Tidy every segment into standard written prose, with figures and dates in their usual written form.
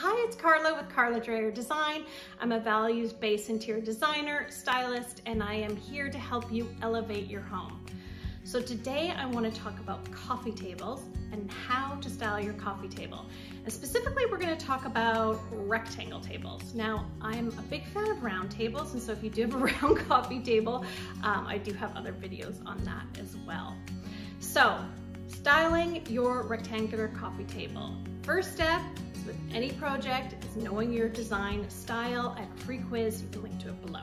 Hi, it's Carla with Carla Dreyer Design. I'm a values-based interior designer, stylist, and I am here to help you elevate your home. So today I want to talk about coffee tables and how to style your coffee table. And specifically, we're going to talk about rectangle tables. Now, I'm a big fan of round tables, and so if you do have a round coffee table, I do have other videos on that as well. So, styling your rectangular coffee table. First step with any project is knowing your design style. I have a free quiz, you can link to it below.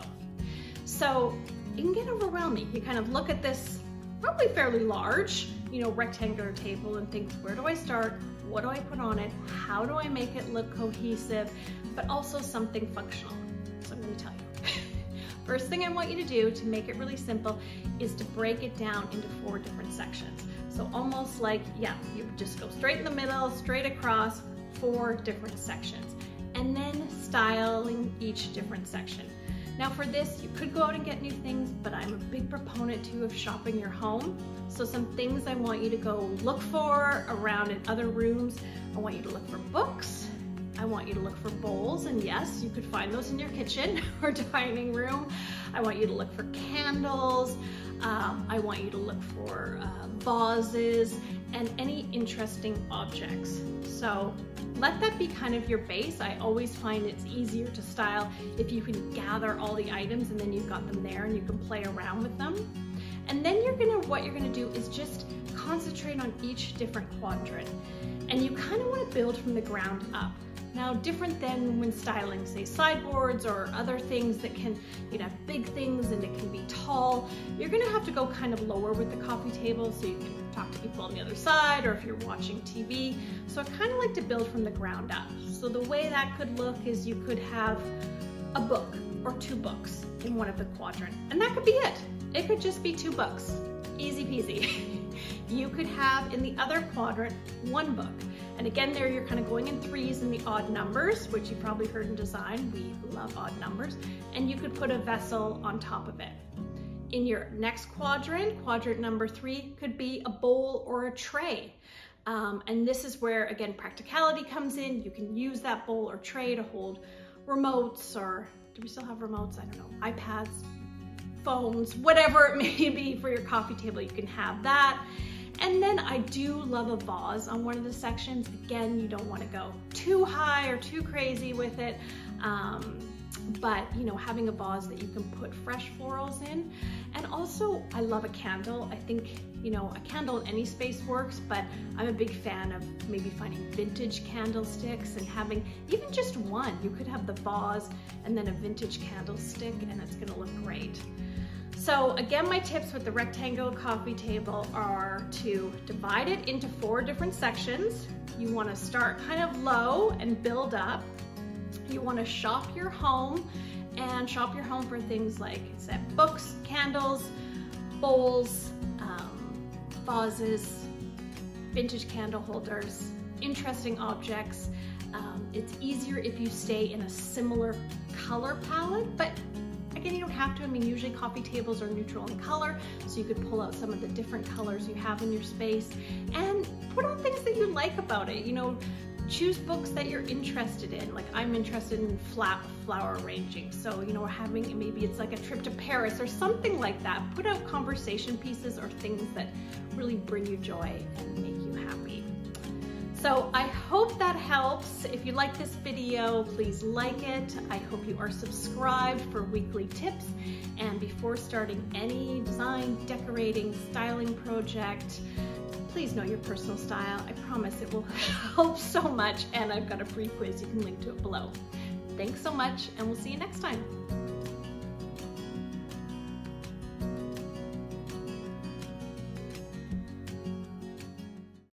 So it can get overwhelming. You kind of look at this probably fairly large, rectangular table and think, where do I start? What do I put on it? How do I make it look cohesive, but also something functional? So I'm going to tell you. First thing I want you to do to make it really simple is to break it down into 4 different sections. So almost like, you just go straight in the middle, straight across, 4 different sections, and then styling each different section. Now for this, you could go out and get new things, but I'm a big proponent too of shopping your home. So some things I want you to go look for around in other rooms. I want you to look for books. I want you to look for bowls, and yes, you could find those in your kitchen or dining room. I want you to look for candles. I want you to look for vases and any interesting objects. So let that be kind of your base. I always find it's easier to style if you can gather all the items and then you've got them there and you can play around with them. And then what you're gonna do is just concentrate on each different quadrant. And you kind of want to build from the ground up. Now, different than when styling, say, sideboards or other things that can, have big things and it can be tall, you're gonna have to go kind of lower with the coffee table so you can talk to people on the other side or if you're watching TV. So I kind of like to build from the ground up. So the way that could look is you could have a book or 2 books in one of the quadrants, and that could be it. It could just be 2 books, easy peasy. You could have in the other quadrant 1 book. And again, there you're kind of going in 3s in the odd numbers, which you've probably heard in design. We love odd numbers. And you could put a vessel on top of it. In your next quadrant, quadrant number 3 could be a bowl or a tray. And this is where, again, practicality comes in. You can use that bowl or tray to hold remotes, or do we still have remotes? I don't know, iPads, phones, whatever it may be for your coffee table, you can have that. And then I do love a vase on one of the sections. Again, you don't want to go too high or too crazy with it. But having a vase that you can put fresh florals in. And also, I love a candle. I think, a candle in any space works, but I'm a big fan of maybe finding vintage candlesticks and having even just one. You could have the vase and then a vintage candlestick, and it's gonna look great. So again, my tips with the rectangle coffee table are to divide it into 4 different sections. You wanna start kind of low and build up. You wanna shop your home for things like books, candles, bowls, vases, vintage candle holders, interesting objects. It's easier if you stay in a similar color palette, but again, you don't have to. I mean, usually coffee tables are neutral in color, so you could pull out some of the different colors you have in your space and put on things that you like about it. Choose books that you're interested in. Like I'm interested in flower arranging. So, maybe it's like a trip to Paris or something like that. Put out conversation pieces or things that really bring you joy and make you happy. So I hope that helps. If you like this video, please like it. I hope you are subscribed for weekly tips. And before starting any design, decorating, styling project, please know your personal style. I promise it will help so much. And I've got a free quiz. You can link to it below. Thanks so much, and we'll see you next time.